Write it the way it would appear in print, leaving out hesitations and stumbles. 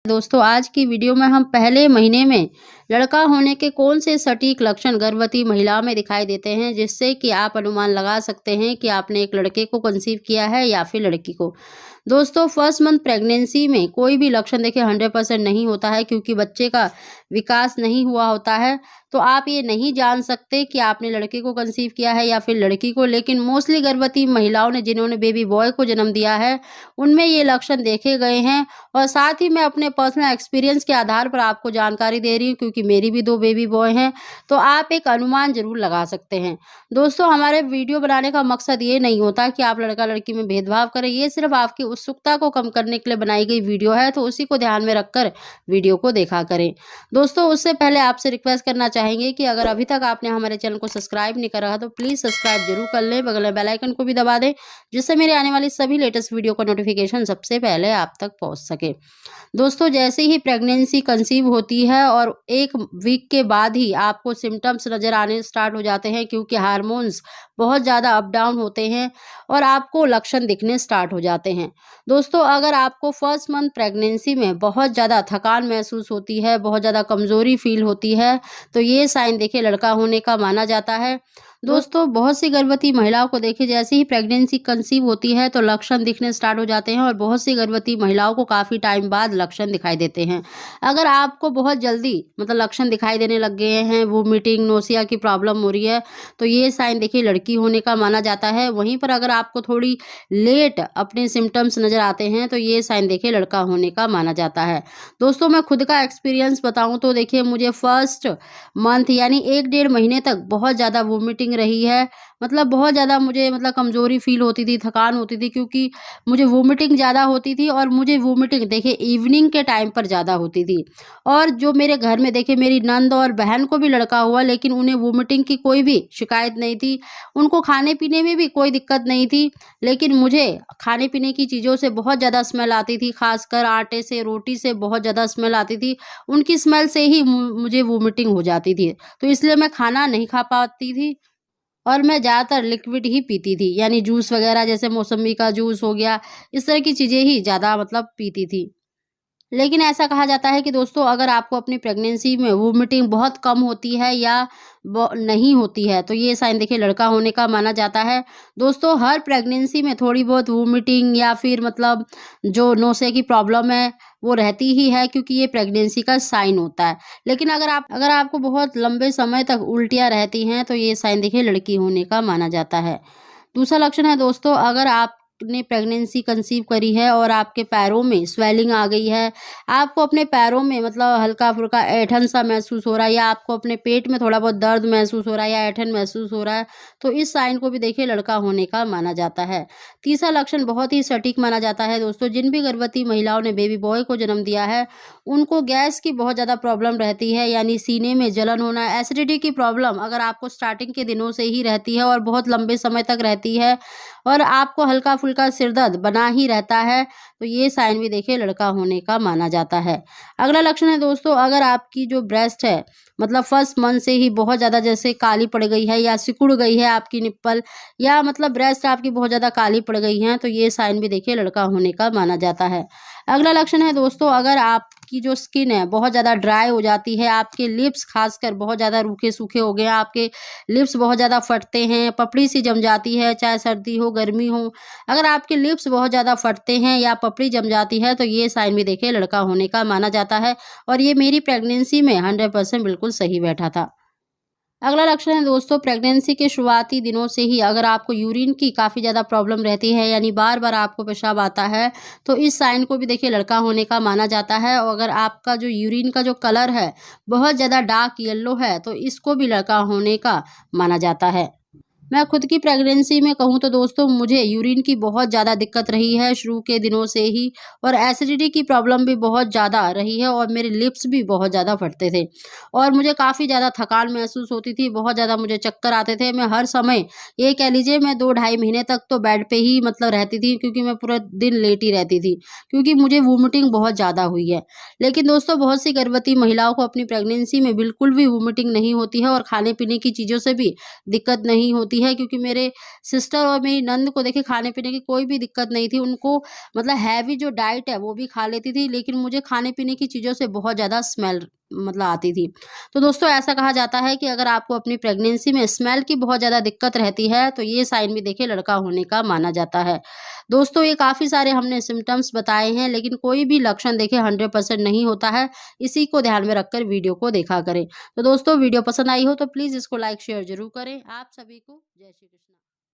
दोस्तों आज की वीडियो में हम पहले महीने में लड़का होने के कौन से सटीक लक्षण गर्भवती महिला में दिखाई देते हैं जिससे कि आप अनुमान लगा सकते हैं कि आपने एक लड़के को कंसीव किया है या फिर लड़की को। दोस्तों फर्स्ट मंथ प्रेगनेंसी में कोई भी लक्षण देखिए 100% नहीं होता है क्योंकि बच्चे का विकास नहीं हुआ होता है, तो आप ये नहीं जान सकते कि आपने लड़के को कंसीव किया है या फिर लड़की को। लेकिन मोस्टली गर्भवती महिलाओं ने जिन्होंने बेबी बॉय को जन्म दिया है उनमें ये लक्षण देखे गए हैं। और साथ ही मैं अपने पर्सनल एक्सपीरियंस के आधार पर आपको जानकारी दे रही हूँ क्योंकि मेरी भी 2 बेबी बॉय हैं, तो आप एक अनुमान जरूर लगा सकते हैं। दोस्तों हमारे वीडियो बनाने का मकसद ये नहीं होता कि आप लड़का लड़की में भेदभाव करें, ये सिर्फ आपकी उत्सुकता को कम करने के लिए बनाई गई वीडियो है, तो उसी को ध्यान में रखकर वीडियो को देखा करें। दोस्तों उससे पहले आपसे रिक्वेस्ट करना चाहेंगे कि अगर अभी तक आपने हमारे चैनल को सब्सक्राइब नहीं करा तो प्लीज़ सब्सक्राइब जरूर कर लें, बगल में बेल आइकन को भी दबा दें जिससे मेरे आने वाली सभी लेटेस्ट वीडियो का नोटिफिकेशन सबसे पहले आप तक पहुंच सके। दोस्तों जैसे ही प्रेगनेंसी कंसीव होती है और 1 वीक के बाद ही आपको सिम्टम्स नज़र आने स्टार्ट हो जाते हैं क्योंकि हार्मोन्स बहुत ज़्यादा अप डाउन होते हैं और आपको लक्षण दिखने स्टार्ट हो जाते हैं। दोस्तों अगर आपको फर्स्ट मंथ प्रेगनेंसी में बहुत ज़्यादा थकान महसूस होती है, बहुत ज़्यादा कमज़ोरी फील होती है, तो ये साइन देखिए लड़का होने का माना जाता है। दोस्तों बहुत सी गर्भवती महिलाओं को देखिए जैसे ही प्रेगनेंसी कंसीव होती है तो लक्षण दिखने स्टार्ट हो जाते हैं और बहुत सी गर्भवती महिलाओं को काफ़ी टाइम बाद लक्षण दिखाई देते हैं। अगर आपको बहुत जल्दी लक्षण दिखाई देने लग गए हैं, वोमिटिंग नोसिया की प्रॉब्लम हो रही है, तो ये साइन देखिए लड़की होने का माना जाता है। वहीं पर अगर आपको थोड़ी लेट अपने सिम्टम्स नज़र आते हैं तो ये साइन देखिए लड़का होने का माना जाता है। दोस्तों मैं खुद का एक्सपीरियंस बताऊँ तो देखिए मुझे फर्स्ट मंथ यानी 1-1.5 महीने तक बहुत ज़्यादा वोमिटिंग रही है। बहुत ज़्यादा मुझे कमज़ोरी फील होती थी, थकान होती थी क्योंकि मुझे वोमिटिंग ज़्यादा होती थी और मुझे वोमिटिंग देखिए इवनिंग के टाइम पर ज़्यादा होती थी। और जो मेरे घर में देखिए मेरी नंद और बहन को भी लड़का हुआ लेकिन उन्हें वोमिटिंग की कोई भी शिकायत नहीं थी, उनको खाने पीने में भी कोई दिक्कत नहीं थी। लेकिन मुझे खाने पीने की चीज़ों से बहुत ज़्यादा स्मेल आती थी, खासकर आटे से, रोटी से बहुत ज़्यादा स्मेल आती थी। उनकी स्मेल से ही मुझे वोमिटिंग हो जाती थी, तो इसलिए मैं खाना नहीं खा पाती थी और मैं ज़्यादातर लिक्विड ही पीती थी, यानी जूस वगैरह जैसे मौसम्बी का जूस हो गया, इस तरह की चीज़ें ही ज़्यादा पीती थी। लेकिन ऐसा कहा जाता है कि दोस्तों अगर आपको अपनी प्रेगनेंसी में वोमिटिंग बहुत कम होती है या नहीं होती है तो ये साइन देखिए लड़का होने का माना जाता है। दोस्तों हर प्रेगनेंसी में थोड़ी बहुत वोमिटिंग या फिर जो नोसे की प्रॉब्लम है वो रहती ही है क्योंकि ये प्रेगनेंसी का साइन होता है। लेकिन अगर आपको बहुत लंबे समय तक उल्टियाँ रहती हैं तो ये साइन देखिए लड़की होने का माना जाता है। दूसरा लक्षण है दोस्तों अगर आपने प्रेगनेंसी कंसीव करी है और आपके पैरों में स्वेलिंग आ गई है, आपको अपने पैरों में हल्का फुल्का ऐंठन सा महसूस हो रहा है या आपको अपने पेट में थोड़ा बहुत दर्द महसूस हो रहा है या ऐंठन महसूस हो रहा है, तो इस साइन को भी देखिए लड़का होने का माना जाता है। तीसरा लक्षण बहुत ही सटीक माना जाता है दोस्तों, जिन भी गर्भवती महिलाओं ने बेबी बॉय को जन्म दिया है उनको गैस की बहुत ज़्यादा प्रॉब्लम रहती है, यानी सीने में जलन होना, एसिडिटी की प्रॉब्लम अगर आपको स्टार्टिंग के दिनों से ही रहती है और बहुत लंबे समय तक रहती है और आपको हल्का फुल्का सिर दर्द बना ही रहता है, तो ये साइन भी देखिए लड़का होने का माना जाता है। अगला लक्षण है दोस्तों अगर आपकी जो ब्रेस्ट है फर्स्ट मंथ से ही बहुत ज़्यादा जैसे काली पड़ गई है या सिकुड़ गई है आपकी निप्पल या ब्रेस्ट आपकी बहुत ज़्यादा काली पड़ गई हैं, तो ये साइन भी देखिए लड़का होने का माना जाता है। अगला लक्षण है दोस्तों अगर आपकी जो स्किन है बहुत ज़्यादा ड्राई हो जाती है, आपके लिप्स खासकर बहुत ज़्यादा रूखे सूखे हो गए हैं, आपके लिप्स बहुत ज़्यादा फटते हैं, पपड़ी सी जम जाती है, चाहे सर्दी हो गर्मी हो, अगर आपके लिप्स बहुत ज़्यादा फटते हैं या पपड़ी जम जाती है तो ये साइन भी देखिए लड़का होने का माना जाता है। और ये मेरी प्रेगनेंसी में 100% बिल्कुल सही बैठा था। अगला लक्षण है दोस्तों प्रेगनेंसी के शुरुआती दिनों से ही अगर आपको यूरिन की काफ़ी ज़्यादा प्रॉब्लम रहती है, यानी बार बार आपको पेशाब आता है, तो इस साइन को भी देखिए लड़का होने का माना जाता है। और अगर आपका जो यूरिन का जो कलर है बहुत ज़्यादा डार्क येलो है तो इसको भी लड़का होने का माना जाता है। मैं खुद की प्रेगनेंसी में कहूँ तो दोस्तों मुझे यूरिन की बहुत ज़्यादा दिक्कत रही है शुरू के दिनों से ही, और एसिडिटी की प्रॉब्लम भी बहुत ज़्यादा रही है और मेरे लिप्स भी बहुत ज़्यादा फटते थे और मुझे काफ़ी ज़्यादा थकान महसूस होती थी, बहुत ज़्यादा मुझे चक्कर आते थे। मैं हर समय ये कह लीजिए मैं 2-2.5 महीने तक तो बेड पे ही रहती थी क्योंकि मैं पूरा दिन लेटी रहती थी क्योंकि मुझे वोमिटिंग बहुत ज़्यादा हुई है। लेकिन दोस्तों बहुत सी गर्भवती महिलाओं को अपनी प्रेगनेंसी में बिल्कुल भी वोमिटिंग नहीं होती है और खाने पीने की चीज़ों से भी दिक्कत नहीं होती होती है, क्योंकि मेरे सिस्टर और मेरी नंद को देखिए खाने पीने की कोई भी दिक्कत नहीं थी। उनको मतलब हैवी जो डाइट है वो भी खा लेती थी, लेकिन मुझे खाने पीने की चीज़ों से बहुत ज़्यादा स्मेल मतलब आती थी। तो दोस्तों ऐसा कहा जाता है कि अगर आपको अपनी प्रेगनेंसी में स्मेल की बहुत ज़्यादा दिक्कत रहती है, तो ये साइन भी देखिए लड़का होने का माना जाता है। दोस्तों ये काफ़ी सारे हमने सिम्पटम्स बताए हैं, लेकिन कोई भी लक्षण देखिए 100% नहीं होता है। इसी को ध्यान में रखकर वीडियो को देखा करें। तो दोस्तों वीडियो पसंद आई हो तो प्लीज़ इसको लाइक शेयर ज़रूर करें। आप सभी को जय श्री कृष्ण।